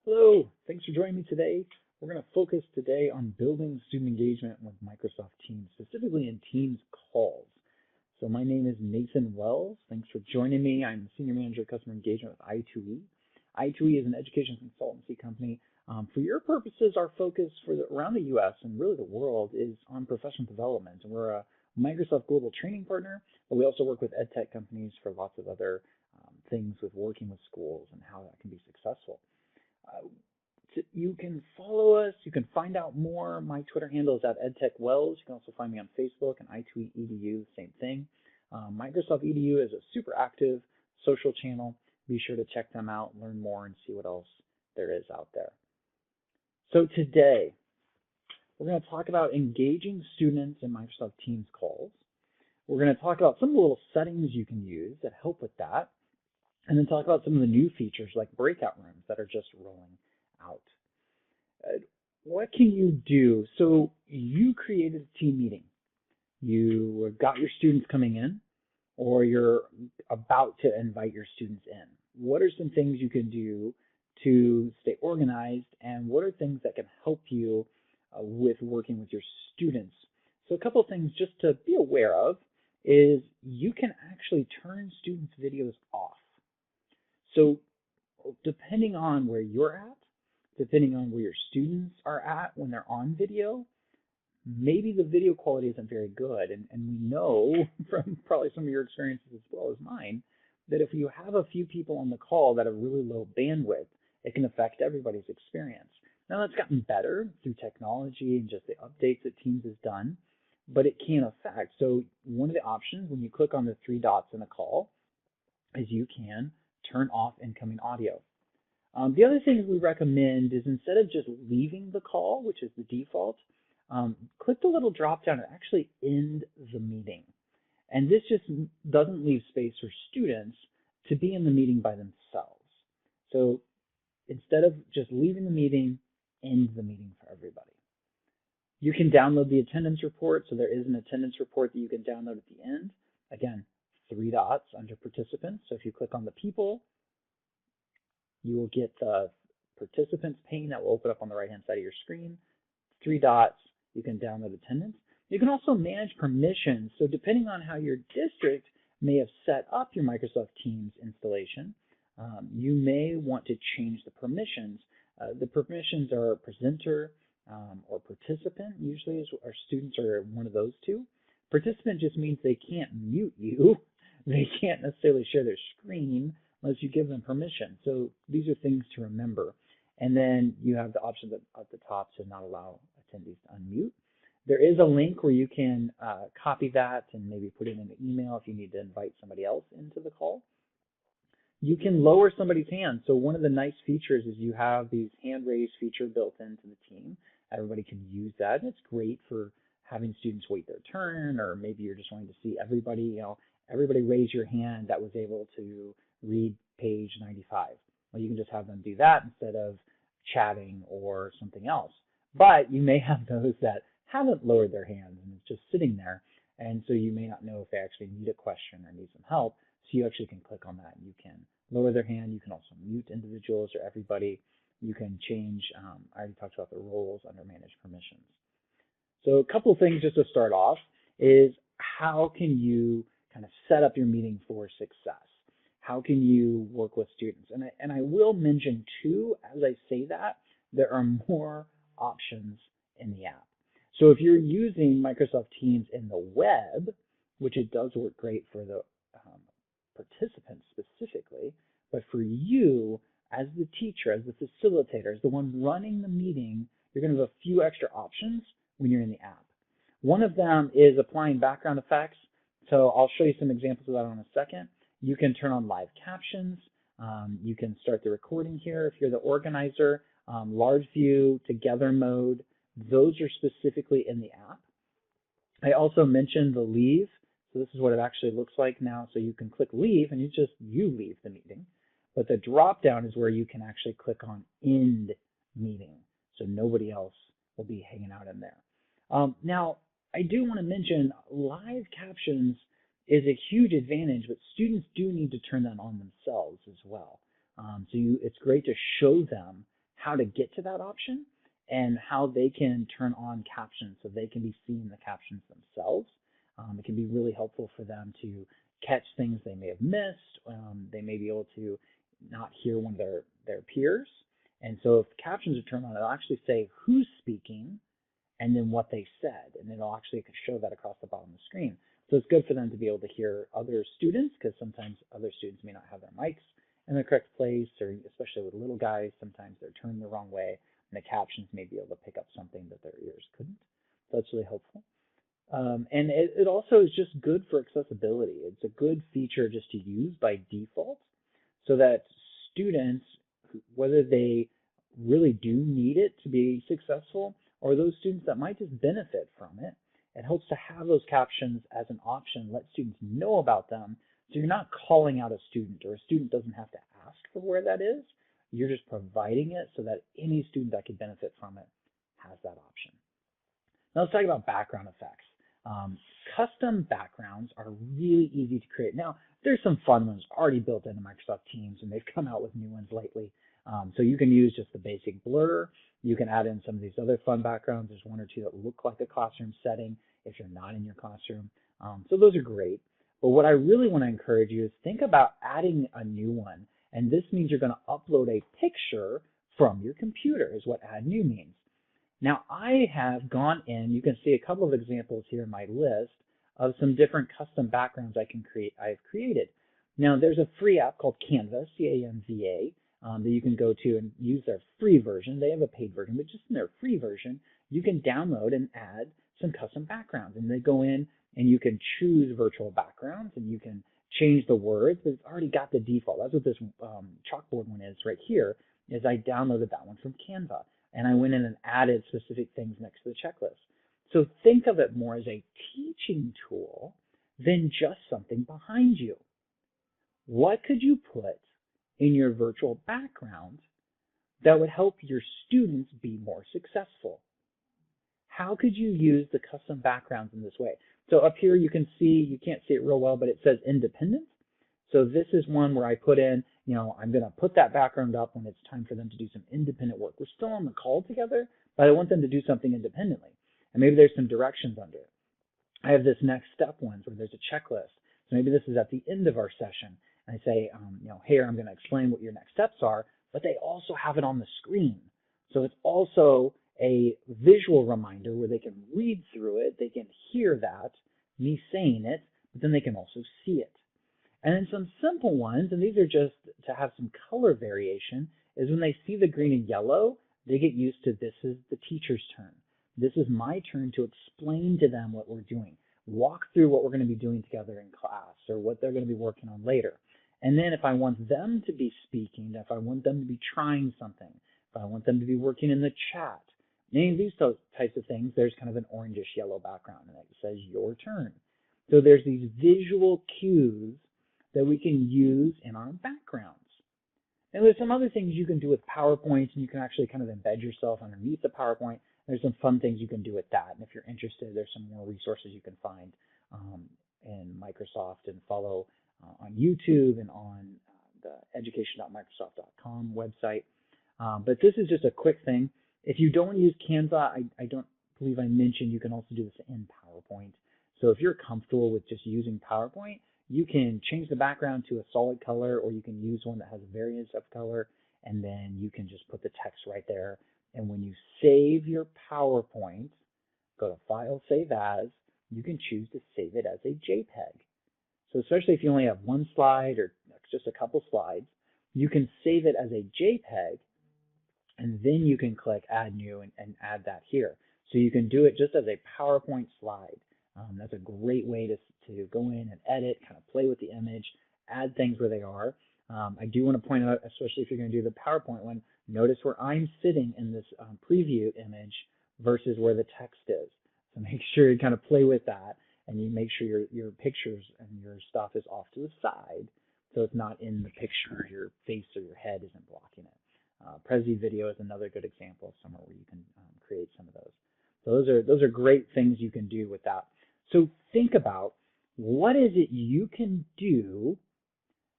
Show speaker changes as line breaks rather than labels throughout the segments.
Hello, thanks for joining me today. We're going to focus today on building student engagement with Microsoft Teams, specifically in Teams calls. So my name is Nathan Wells. Thanks for joining me. I'm the Senior Manager of Customer Engagement with i2e. i2e is an education consultancy company. For your purposes, our focus around the U.S. and really the world is on professional development. And we're a Microsoft Global Training Partner, but we also work with ed tech companies for lots of other things with working with schools and how that can be successful. You can follow us. You can find out more. My Twitter handle is @edtechwells. You can also find me on Facebook and i2e.edu, same thing. Microsoft EDU is a super active social channel. Be sure to check them out, learn more, and see what else there is out there. So today, we're going to talk about engaging students in Microsoft Teams calls. We're going to talk about some of the little settings you can use that help with that, and then talk about some of the new features like Breakout Rooms that are just rolling out. What can you do? So you created a team meeting. You got your students coming in, or you're about to invite your students in. What are some things you can do to stay organized, and what are things that can help you with working with your students? So a couple of things just to be aware of is you can actually turn students' videos off. So depending on where you're at, depending on where your students are at when they're on video, maybe the video quality isn't very good. And we know from probably some of your experiences as well as mine, that if you have a few people on the call that have really low bandwidth, it can affect everybody's experience. Now that's gotten better through technology and just the updates that Teams has done, but it can affect. So one of the options when you click on the three dots in a call is you can turn off incoming audio. The other thing we recommend is instead of just leaving the call, which is the default, click the little drop down and actually end the meeting. And this just doesn't leave space for students to be in the meeting by themselves. So instead of just leaving the meeting, end the meeting for everybody. You can download the attendance report. So there is an attendance report that you can download at the end. Again, three dots under participants. So if you click on the people, you will get the participants pane that will open up on the right-hand side of your screen. Three dots, you can download attendance. You can also manage permissions. So depending on how your district may have set up your Microsoft Teams installation, you may want to change the permissions. The permissions are presenter or participant. Usually our students are one of those two. Participant just means they can't mute you. They can't necessarily share their screen unless you give them permission. So these are things to remember. And then you have the option at the top to not allow attendees to unmute. There is a link where you can copy that and maybe put it in an email if you need to invite somebody else into the call. You can lower somebody's hand. So one of the nice features is you have these hand raise feature built into the team. Everybody can use that. And it's great for having students wait their turn, or maybe you're just wanting to see everybody, everybody raise your hand that was able to read page 95. Well, you can just have them do that instead of chatting or something else. But you may have those that haven't lowered their hands and it's just sitting there. And so you may not know if they actually need a question or need some help. So you actually can click on that and you can lower their hand. You can also mute individuals or everybody. You can change, I already talked about the roles under manage permissions. So a couple of things just to start off is how can you kind of set up your meeting for success? How can you work with students? And I will mention too, as I say that, there are more options in the app. So if you're using Microsoft Teams in the web, which it does work great for the participants specifically, but for you as the teacher, as the facilitator, as the one running the meeting, you're going to have a few extra options when you're in the app. One of them is applying background effects. So I'll show you some examples of that in a second. You can turn on live captions. You can start the recording here if you're the organizer. Large view, together mode, those are specifically in the app. I also mentioned the leave. So this is what it actually looks like now. So you can click leave and you leave the meeting. But the drop down is where you can actually click on end meeting. So nobody else will be hanging out in there. Now, I do want to mention live captions is a huge advantage, but students do need to turn that on themselves as well. It's great to show them how to get to that option and how they can turn on captions so they can be seeing the captions themselves. It can be really helpful for them to catch things they may have missed. They may be able to not hear one of their peers. And so if captions are turned on, it'll actually say who's speaking and then what they said, and it'll actually show that across the bottom of the screen. So it's good for them to be able to hear other students, because sometimes other students may not have their mics in the correct place, or especially with little guys, sometimes they're turned the wrong way, and the captions may be able to pick up something that their ears couldn't. So that's really helpful. And it also is just good for accessibility. It's a good feature just to use by default so that students, whether they really do need it to be successful, or those students that might just benefit from it, it helps to have those captions as an option, let students know about them, so you're not calling out a student, or a student doesn't have to ask for where that is. You're just providing it so that any student that could benefit from it has that option. Now let's talk about background effects. Custom backgrounds are really easy to create. Now, there's some fun ones already built into Microsoft Teams, and they've come out with new ones lately. So you can use just the basic blur. You can add in some of these other fun backgrounds. There's one or two that look like a classroom setting if you're not in your classroom. So those are great. But what I really want to encourage you is think about adding a new one. And this means you're going to upload a picture from your computer is what add new means. Now I have gone in, you can see a couple of examples here in my list of some different custom backgrounds I've created. Now there's a free app called Canva, C-A-N-V-A, that you can go to and use their free version. They have a paid version, but just in their free version, you can download and add some custom backgrounds. And they go in and you can choose virtual backgrounds and you can change the words, but it's already got the default. That's what this chalkboard one is right here, is I downloaded that one from Canva. And I went in and added specific things next to the checklist. So think of it more as a teaching tool than just something behind you. What could you put in your virtual background that would help your students be more successful? How could you use the custom backgrounds in this way? So up here you can see, you can't see it real well, but it says independent. So this is one where I put in, I'm going to put that background up when it's time for them to do some independent work. We're still on the call together, but I want them to do something independently. And maybe there's some directions under it. I have this next step ones where there's a checklist. So maybe this is at the end of our session. And I say, here, I'm going to explain what your next steps are, but they also have it on the screen. So it's also a visual reminder where they can read through it. They can hear that, me saying it, but then they can also see it. And then some simple ones, and these are just to have some color variation, is when they see the green and yellow, they get used to this is the teacher's turn. This is my turn to explain to them what we're doing, walk through what we're going to be doing together in class or what they're going to be working on later. And then if I want them to be speaking, if I want them to be trying something, if I want them to be working in the chat, any of these types of things, there's kind of an orangish yellow background and it says your turn. So there's these visual cues that we can use in our backgrounds. And there's some other things you can do with PowerPoint, and you can actually kind of embed yourself underneath the PowerPoint. There's some fun things you can do with that. And if you're interested, there's some more resources you can find in Microsoft and follow on YouTube and on the education.microsoft.com website. But this is just a quick thing. If you don't use Canva, I don't believe I mentioned you can also do this in PowerPoint. So if you're comfortable with just using PowerPoint, you can change the background to a solid color, or you can use one that has a variance of color, and then you can just put the text right there. And when you save your PowerPoint, go to File, Save As, you can choose to save it as a JPEG. So especially if you only have one slide or just a couple slides, you can save it as a JPEG, and then you can click Add New and add that here. So you can do it just as a PowerPoint slide. That's a great way to go in and edit, kind of play with the image, add things where they are. I do want to point out, especially if you're going to do the PowerPoint one, notice where I'm sitting in this preview image versus where the text is. So make sure you kind of play with that, and you make sure your pictures and your stuff is off to the side, so it's not in the picture, your face or your head isn't blocking it. Prezi Video is another good example of somewhere where you can create some of those. So those are great things you can do with that. So think about what is it you can do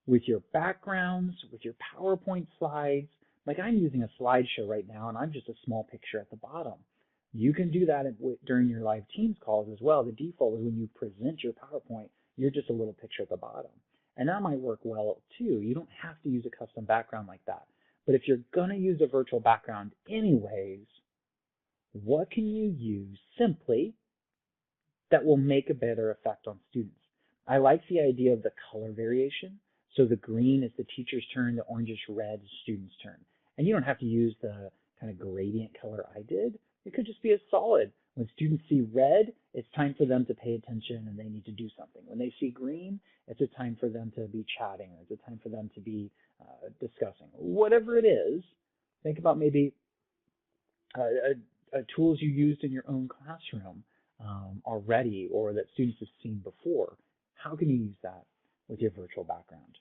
with your backgrounds, with your PowerPoint slides. Like I'm using a slideshow right now and I'm just a small picture at the bottom. You can do that during your live Teams calls as well. The default is when you present your PowerPoint, you're just a little picture at the bottom. And that might work well too. You don't have to use a custom background like that. But if you're going to use a virtual background anyways, what can you use simply that will make a better effect on students? I like the idea of the color variation. So the green is the teacher's turn, the orangish red is student's turn. And you don't have to use the kind of gradient color I did. It could just be a solid. When students see red, it's time for them to pay attention and they need to do something. When they see green, it's a time for them to be chatting, or it's a time for them to be discussing. Whatever it is, think about maybe tools you used in your own classroom already, or that students have seen before. How can you use that with your virtual background?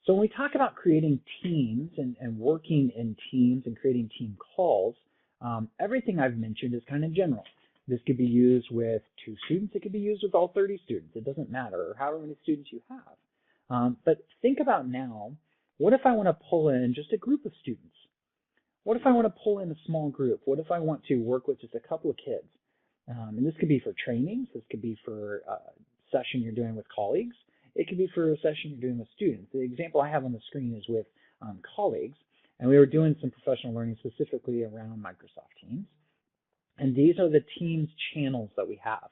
So when we talk about creating teams and working in teams and creating team calls, everything I've mentioned is kind of general. This could be used with 2 students. It could be used with all 30 students. It doesn't matter, or however many students you have. But think about now, what if I want to pull in just a group of students? What if I want to pull in a small group? What if I want to work with just a couple of kids? And this could be for trainings. This could be for a session you're doing with colleagues. It could be for a session you're doing with students. The example I have on the screen is with colleagues, and we were doing some professional learning specifically around Microsoft Teams. And these are the Teams channels that we have.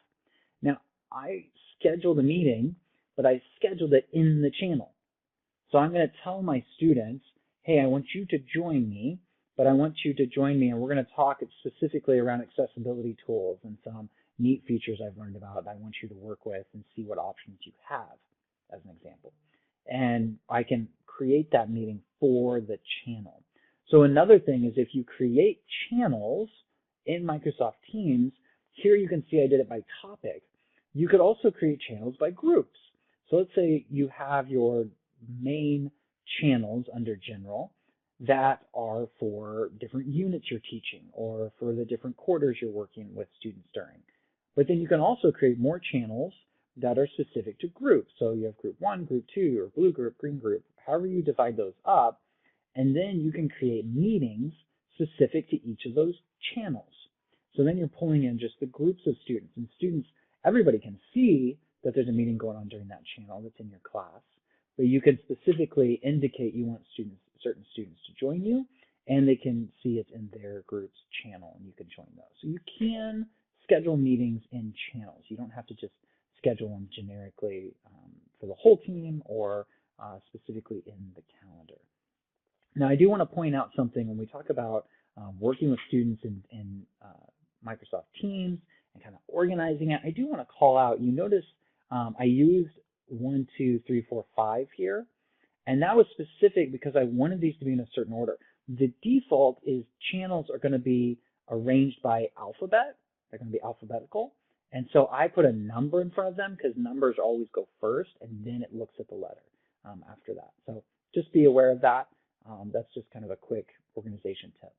Now, I scheduled a meeting, but I scheduled it in the channel. So I'm going to tell my students, hey, I want you to join me, but I want you to join me, and we're going to talk specifically around accessibility tools and some neat features I've learned about that I want you to work with and see what options you have, as an example. And I can create that meeting for the channel. So another thing is if you create channels in Microsoft Teams, here you can see I did it by topic. You could also create channels by groups. So let's say you have your main channels under general that are for different units you're teaching or for the different quarters you're working with students during. But then you can also create more channels that are specific to groups. So you have group 1, group 2, or blue group, green group, however you divide those up. And then you can create meetings specific to each of those channels. So then you're pulling in just the groups of students, and students, everybody can see that there's a meeting going on during that channel that's in your class. But you can specifically indicate you want certain students to join you, and they can see it in their group's channel, and you can join those. So you can schedule meetings in channels. You don't have to just schedule them generically for the whole team or specifically in the calendar. Now, I do want to point out something when we talk about working with students in Microsoft Teams and kind of organizing it. I do want to call out, you notice I used 1, 2, 3, 4, 5 here, and that was specific because I wanted these to be in a certain order. The default is channels are going to be arranged by alphabet. They're going to be alphabetical. And so I put a number in front of them because numbers always go first, and then it looks at the letter after that. So just be aware of that. That's just kind of a quick organization tip.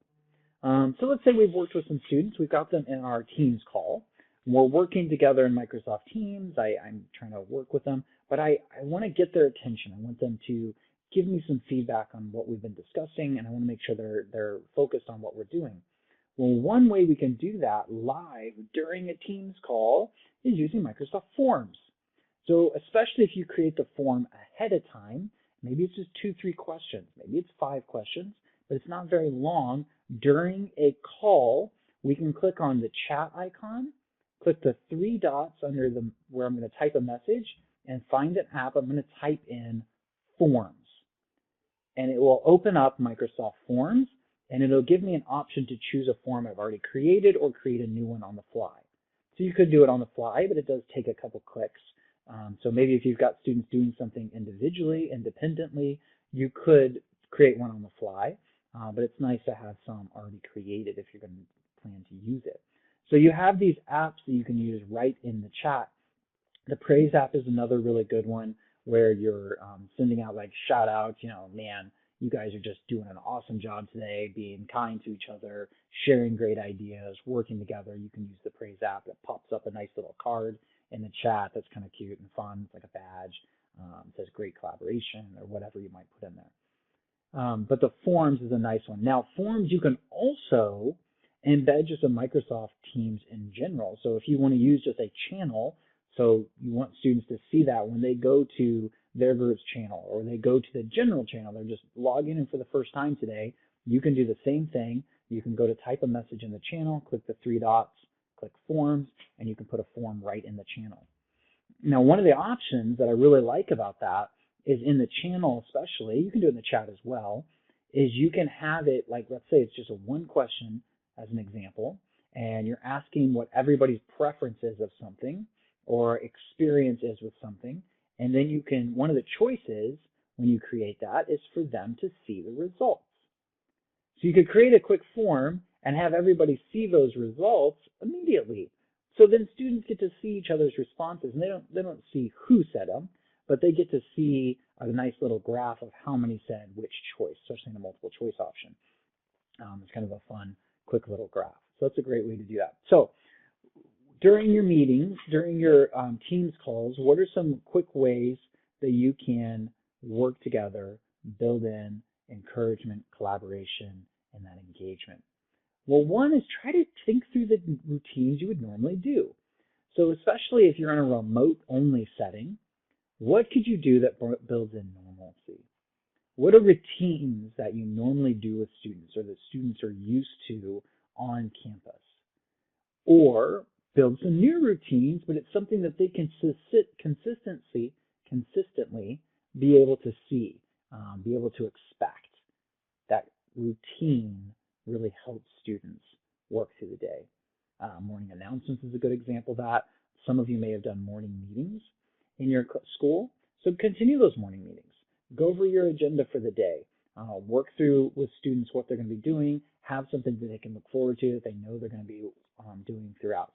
So let's say we've worked with some students. We've got them in our Teams call. We're working together in Microsoft Teams. I'm trying to work with them, but I want to get their attention. I want them to give me some feedback on what we've been discussing, and I want to make sure they're focused on what we're doing. Well, one way we can do that live during a Teams call is using Microsoft Forms. So especially if you create the form ahead of time, maybe it's just 2, 3 questions, maybe it's 5 questions, but it's not very long. During a call, we can click on the chat icon, click the 3 dots under where I'm going to type a message, and find an app. I'm going to type in Forms. And it will open up Microsoft Forms, and it'll give me an option to choose a form I've already created or create a new one on the fly. So you could do it on the fly, but it does take a couple clicks. So maybe if you've got students doing something individually, independently, you could create one on the fly, but it's nice to have some already created if you're going to plan to use it. So you have these apps that you can use right in the chat. The Praise app is another really good one where you're sending out like shout outs, man, you guys are just doing an awesome job today, being kind to each other, sharing great ideas, working together. You can use the Praise app. It pops up a nice little card in the chat that's kind of cute and fun. It's like a badge. It says great collaboration or whatever you might put in there. But the forms is a nice one. Now, forms you can also embed just a Microsoft Teams in general. So if you want to use just a channel, so you want students to see that when they go to their group's channel or they go to the general channel, they're just logging in for the first time today, you can do the same thing. You can go to type a message in the channel, click the three dots, click forms, and you can put a form right in the channel. Now, one of the options that I really like about that is in the channel especially, you can do it in the chat as well, is you can have it like, let's say it's just a one question as an example, and you're asking what everybody's preference is of something or experience is with something, and then you can, one of the choices when you create that is for them to see the results. So you could create a quick form and have everybody see those results immediately. So then students get to see each other's responses, and they don't see who said them, but they get to see a nice little graph of how many said which choice, especially in a multiple choice option. It's kind of a fun, quick little graph. So that's a great way to do that. So during your meetings, during your Teams calls, what are some quick ways that you can work together, build in encouragement, collaboration, and that engagement? Well, one is try to think through the routines you would normally do. So especially if you're in a remote-only setting, what could you do that builds in normalcy? What are routines that you normally do with students or that students are used to on campus? Or build some new routines, but it's something that they can consistently be able to see, be able to expect. That routine really helps students work through the day. Morning announcements is a good example of that. Some of you may have done morning meetings in your school, so continue those morning meetings. Go over your agenda for the day. Work through with students what they're going to be doing. Have something that they can look forward to that they know they're going to be doing throughout.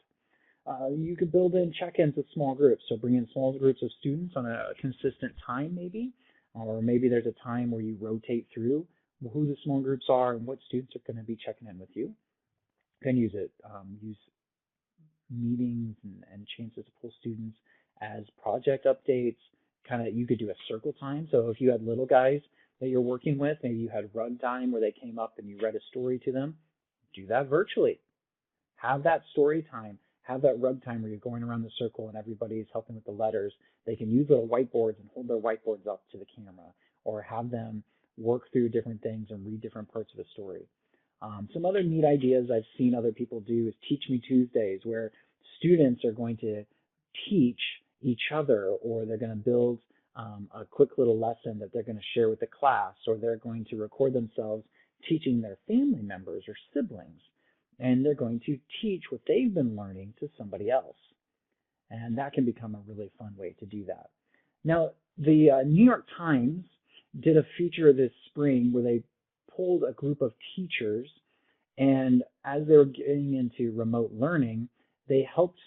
You could build in check-ins with small groups, so bring in small groups of students on a consistent time maybe, or maybe there's a time where you rotate through who the small groups are and what students are going to be checking in with you. You can use it, use meetings and chances to pull students as project updates. Kind of, you could do a circle time. So if you had little guys that you're working with, maybe you had rug time where they came up and you read a story to them, do that virtually. Have that story time. Have that rug time where you're going around the circle and everybody's helping with the letters. They can use little whiteboards and hold their whiteboards up to the camera, or have them work through different things and read different parts of a story. Some other neat ideas I've seen other people do is Teach Me Tuesdays, where students are going to teach each other, or they're going to build a quick little lesson that they're going to share with the class, or they're going to record themselves teaching their family members or siblings, and they're going to teach what they've been learning to somebody else. And that can become a really fun way to do that. Now, the New York Times did a feature this spring where they pulled a group of teachers, and as they were getting into remote learning, they helped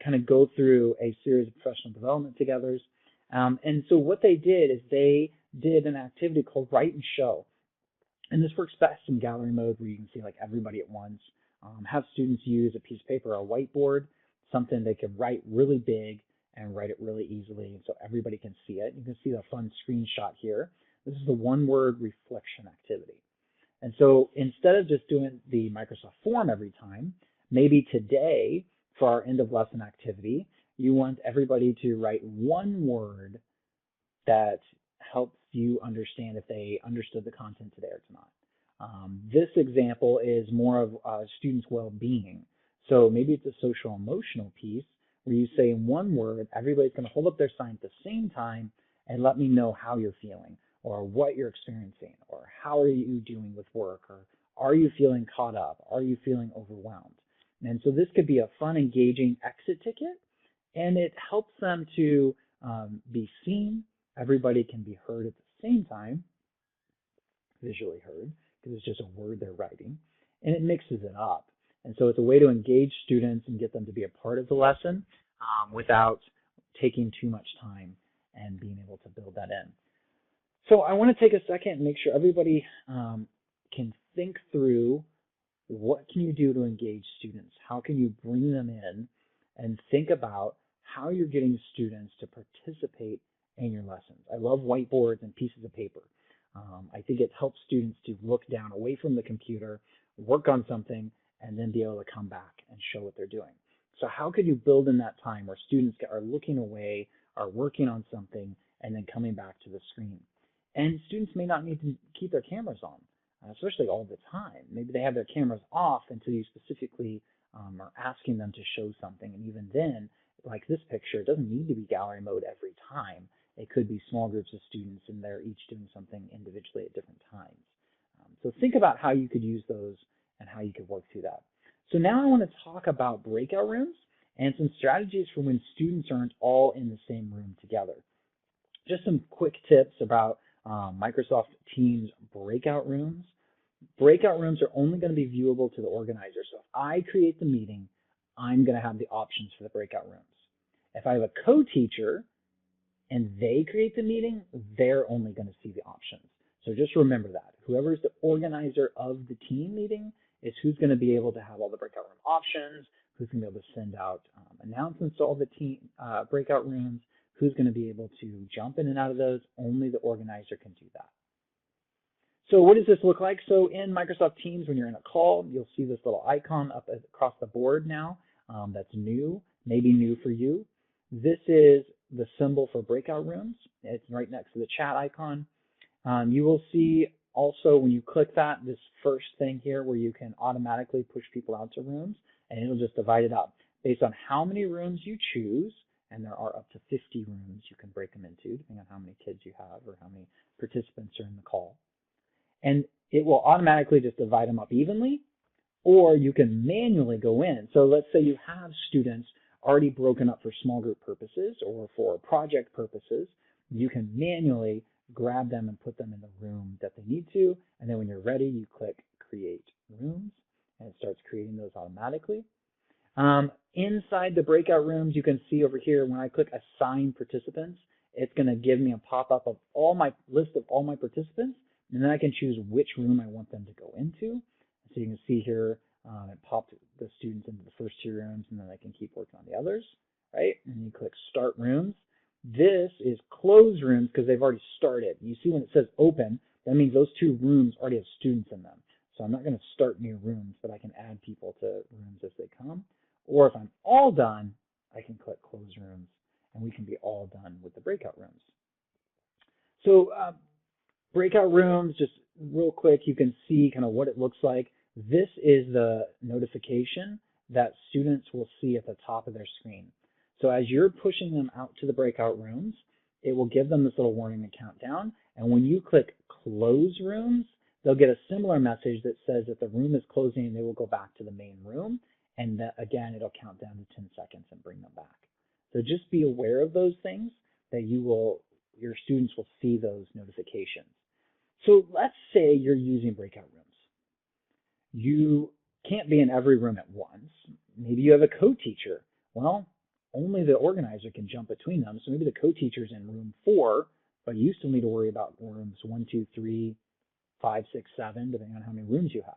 kind of go through a series of professional development together. And so what they did is they did an activity called Write and Show. And this works best in gallery mode where you can see like everybody at once. Have students use a piece of paper or a whiteboard, something they can write really big and write it really easily so everybody can see it. You can see the fun screenshot here. This is the one-word reflection activity. And so instead of just doing the Microsoft form every time, maybe today for our end of lesson activity, you want everybody to write one word that helps you understand if they understood the content today or not. This example is more of students' well-being. So maybe it's a social emotional piece where you say in one word, everybody's going to hold up their sign at the same time and let me know how you're feeling, or what you're experiencing, or how are you doing with work, or are you feeling caught up? Are you feeling overwhelmed? And so this could be a fun, engaging exit ticket, and it helps them to be seen. Everybody can be heard at the same time, visually heard, because it's just a word they're writing, and it mixes it up. And so it's a way to engage students and get them to be a part of the lesson without taking too much time and being able to build that in. So I want to take a second and make sure everybody can think through what can you do to engage students? How can you bring them in and think about how you're getting students to participate in your lessons. I love whiteboards and pieces of paper. I think it helps students to look down away from the computer, work on something, and then be able to come back and show what they're doing. So how could you build in that time where students are looking away, are working on something, and then coming back to the screen? And students may not need to keep their cameras on, especially all the time. Maybe they have their cameras off until you specifically are asking them to show something. And even then, like this picture, it doesn't need to be gallery mode every time. It could be small groups of students and they're each doing something individually at different times. So think about how you could use those and how you could work through that. So now I want to talk about breakout rooms and some strategies for when students aren't all in the same room together. Just some quick tips about Microsoft Teams breakout rooms. Breakout rooms are only going to be viewable to the organizer. So if I create the meeting, I'm going to have the options for the breakout rooms. If I have a co-teacher and they create the meeting, they're only going to see the options. So just remember that. Whoever's the organizer of the team meeting is who's going to be able to have all the breakout room options, who's going to be able to send out announcements to all the team breakout rooms, who's going to be able to jump in and out of those. Only the organizer can do that. So what does this look like? So in Microsoft Teams, when you're in a call, you'll see this little icon up across the board now that's new, maybe new for you. This is the symbol for breakout rooms. It's right next to the chat icon. You will see also when you click that, this first thing here where you can automatically push people out to rooms, and it'll just divide it up based on how many rooms you choose, and there are up to 50 rooms you can break them into, depending on how many kids you have or how many participants are in the call. And it will automatically just divide them up evenly, or you can manually go in. So let's say you have students already broken up for small group purposes or for project purposes. You can manually grab them and put them in the room that they need to. And then when you're ready, you click Create Rooms, and it starts creating those automatically. Inside the breakout rooms, you can see over here, when I click Assign Participants, it's going to give me a pop-up of all my list of all my participants, and then I can choose which room I want them to go into. So you can see here, it popped the students into the first two rooms, and then I can keep working on the others, right? And you click Start Rooms. This is close rooms because they've already started. You see when it says open, that means those two rooms already have students in them. So I'm not going to start new rooms, but I can add people to rooms as they come. Or if I'm all done, I can click Close Rooms, and we can be all done with the breakout rooms. So breakout rooms, just real quick, you can see kind of what it looks like. This is the notification that students will see at the top of their screen. So as you're pushing them out to the breakout rooms, it will give them this little warning and countdown. And when you click Close Rooms, they'll get a similar message that says that the room is closing and they will go back to the main room. And that, again, it'll count down to 10 seconds and bring them back. So just be aware of those things, that your students will see those notifications. So let's say you're using breakout rooms. You can't be in every room at once. Maybe you have a co-teacher. Well, only the organizer can jump between them. So maybe the co-teacher's in room 4, but you still need to worry about rooms 1, 2, 3, 5, 6, 7, depending on how many rooms you have.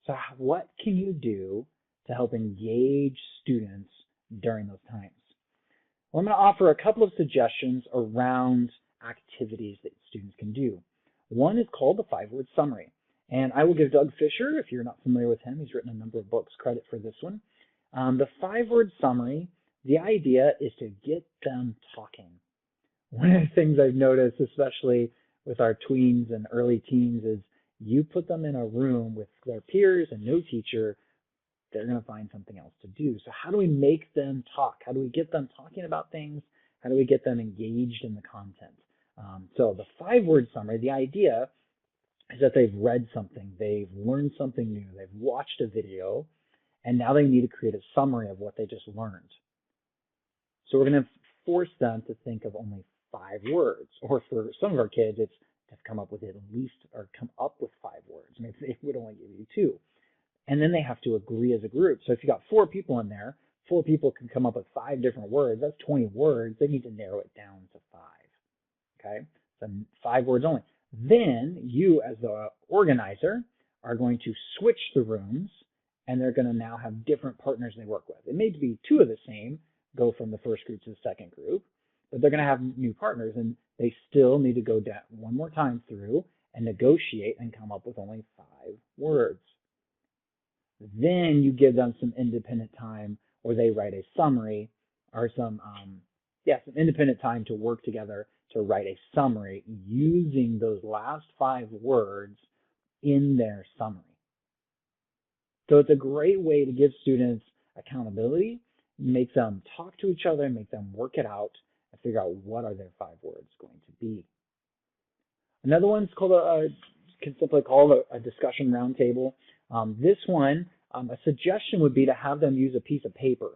So what can you do to help engage students during those times? Well, I'm going to offer a couple of suggestions around activities that students can do. One is called the 5-word summary. And I will give Doug Fisher, if you're not familiar with him, he's written a number of books, credit for this one. The 5-word summary, the idea is to get them talking. One of the things I've noticed, especially with our tweens and early teens, is you put them in a room with their peers and no teacher, they're going to find something else to do. So how do we make them talk? How do we get them talking about things? How do we get them engaged in the content? So the 5-word summary, the idea is that they've read something, they've learned something new, they've watched a video, and now they need to create a summary of what they just learned. So we're going to force them to think of only 5 words, or for some of our kids, it's to come up with at least, or come up with 5 words. Maybe they would only give you 2. And then they have to agree as a group. So if you got 4 people in there, 4 people can come up with 5 different words. That's 20 words. They need to narrow it down to 5. Okay, so 5 words only. Then you, as the organizer, are going to switch the rooms, and they're going to now have different partners they work with. It may be 2 of the same, go from the first group to the second group, but they're going to have new partners, and they still need to go down one more time through and negotiate and come up with only 5 words. Then you give them some independent time, or they write a summary, or some independent time to work together to write a summary using those last 5 words in their summary. So it's a great way to give students accountability, make them talk to each other, make them work it out, and figure out what are their 5 words going to be. Another one's called can simply call a discussion roundtable. This one, a suggestion would be to have them use a piece of paper.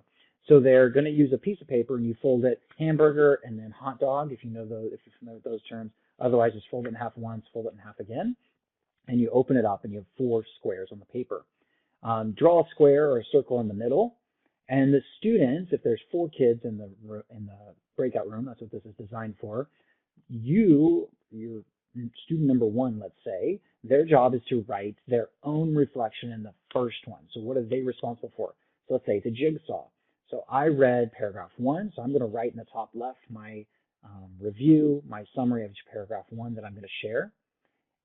So they're going to use a piece of paper, and you fold it hamburger and then hot dog, if you know those, if you're familiar with those terms. Otherwise, just fold it in half once, fold it in half again, and you open it up, and you have 4 squares on the paper. Draw a square or a circle in the middle, and the students, if there's 4 kids in the breakout room, that's what this is designed for. Your student number 1, let's say, their job is to write their own reflection in the first one. So what are they responsible for? So let's say it's a jigsaw. So I read paragraph 1, so I'm going to write in the top left my review, my summary of paragraph 1 that I'm going to share.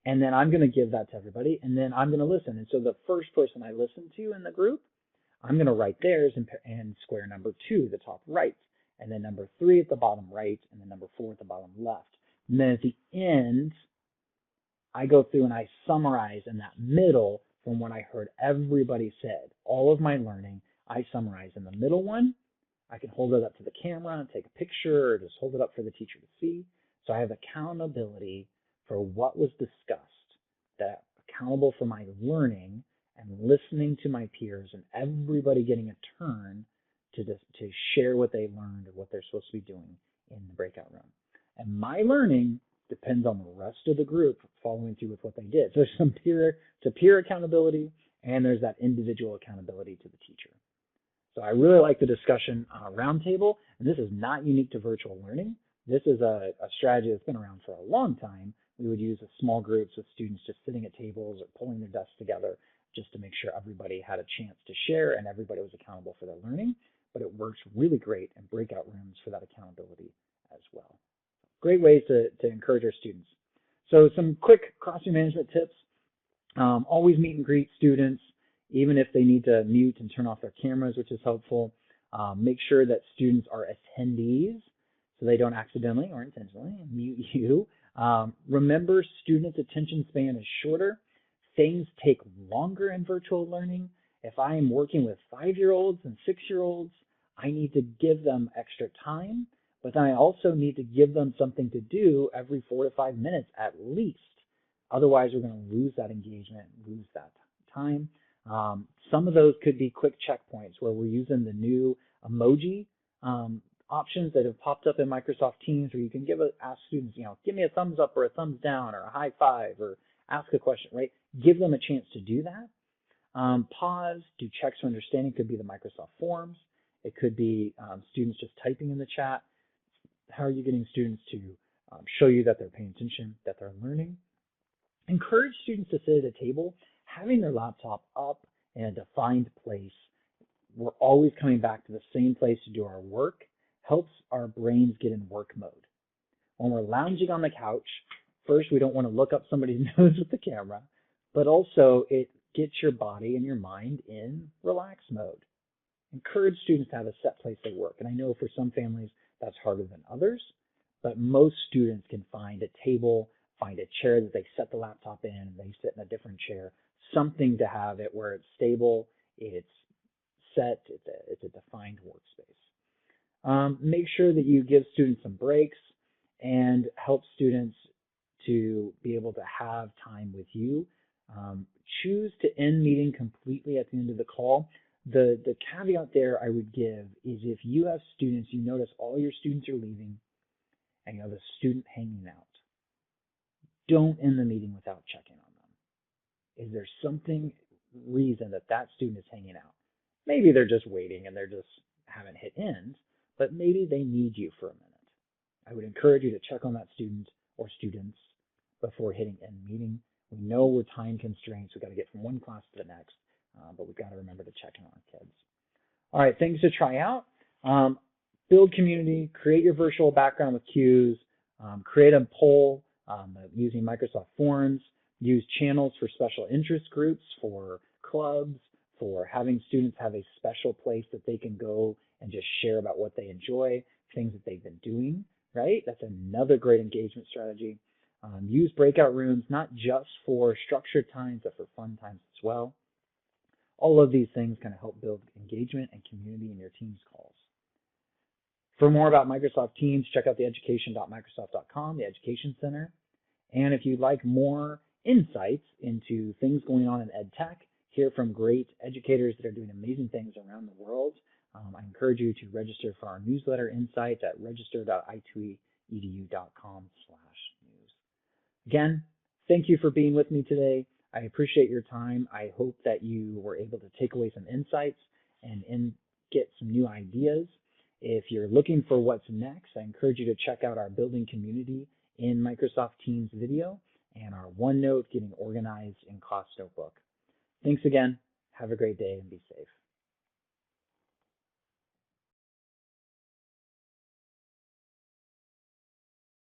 And then I'm going to give that to everybody, and then I'm going to listen. And so the first person I listen to in the group, I'm going to write theirs in square number 2, the top right, and then number 3 at the bottom right, and then number 4 at the bottom left. And then at the end, I go through and I summarize in that middle from what I heard everybody said. All of my learning, I summarize in the middle one. I can hold it up to the camera and take a picture, or just hold it up for the teacher to see. So I have accountability for what was discussed, that accountable for my learning and listening to my peers, and everybody getting a turn to share what they learned or what they're supposed to be doing in the breakout room. And my learning depends on the rest of the group following through with what they did. So there's some peer accountability, and there's that individual accountability to the teacher. So I really like the discussion roundtable, and this is not unique to virtual learning. This is a strategy that's been around for a long time. We would use small groups with students just sitting at tables or pulling their desks together just to make sure everybody had a chance to share and everybody was accountable for their learning. But it works really great in breakout rooms for that accountability as well. Great ways to encourage our students. So some quick classroom management tips. Always meet and greet students, even if they need to mute and turn off their cameras, which is helpful. Make sure that students are attendees so they don't accidentally or intentionally mute you. Remember, students' attention span is shorter. Things take longer in virtual learning. If I am working with 5-year-olds and 6-year-olds, I need to give them extra time, but then I also need to give them something to do every 4 to 5 minutes at least. Otherwise, we're going to lose that engagement, lose that time. Some of those could be quick checkpoints where we're using the new emoji options that have popped up in Microsoft Teams, where you can ask students, give me a thumbs up or a thumbs down or a high five, or ask a question, right? Give them a chance to do that. Pause, do checks for understanding. Could be the Microsoft Forms. It could be students just typing in the chat. How are you getting students to show you that they're paying attention, that they're learning? Encourage students to sit at a table, having their laptop up in a defined place. We're always coming back to the same place to do our work. Helps our brains get in work mode. When we're lounging on the couch, first, we don't want to look up somebody's nose with the camera, but also it gets your body and your mind in relax mode. Encourage students to have a set place they work. And I know for some families that's harder than others, but most students can find a table, find a chair that they set the laptop in, and they sit in a different chair, something to have it where it's stable, it's set, it's a defined workspace. Make sure that you give students some breaks and help students to be able to have time with you. Choose to end meeting completely at the end of the call. The caveat there I would give is if you have students, you notice all your students are leaving and you have a student hanging out, don't end the meeting without checking on them. Is there something, reason that student is hanging out? Maybe they're just waiting and they're just haven't hit end, but maybe they need you for a minute. I would encourage you to check on that student or students before hitting end meeting. We know we're time constrained, so we've got to get from one class to the next, but we've got to remember to check in on our kids. All right, things to try out. build community, create your virtual background with cues, create a poll using Microsoft Forms, use channels for special interest groups, for clubs, for having students have a special place that they can go and just share about what they enjoy, things that they've been doing, right? That's another great engagement strategy. Use breakout rooms, not just for structured times, but for fun times as well. All of these things kind of help build engagement and community in your Teams calls. For more about Microsoft Teams, check out the education.microsoft.com, the Education Center. And if you'd like more insights into things going on in ed tech, hear from great educators that are doing amazing things around the world, I encourage you to register for our newsletter insights at register.i2edu.com/news. Again, thank you for being with me today. I appreciate your time. I hope that you were able to take away some insights and get some new ideas. If you're looking for what's next, I encourage you to check out our building community in Microsoft Teams video and our OneNote getting organized in class notebook. Thanks again. Have a great day and be safe.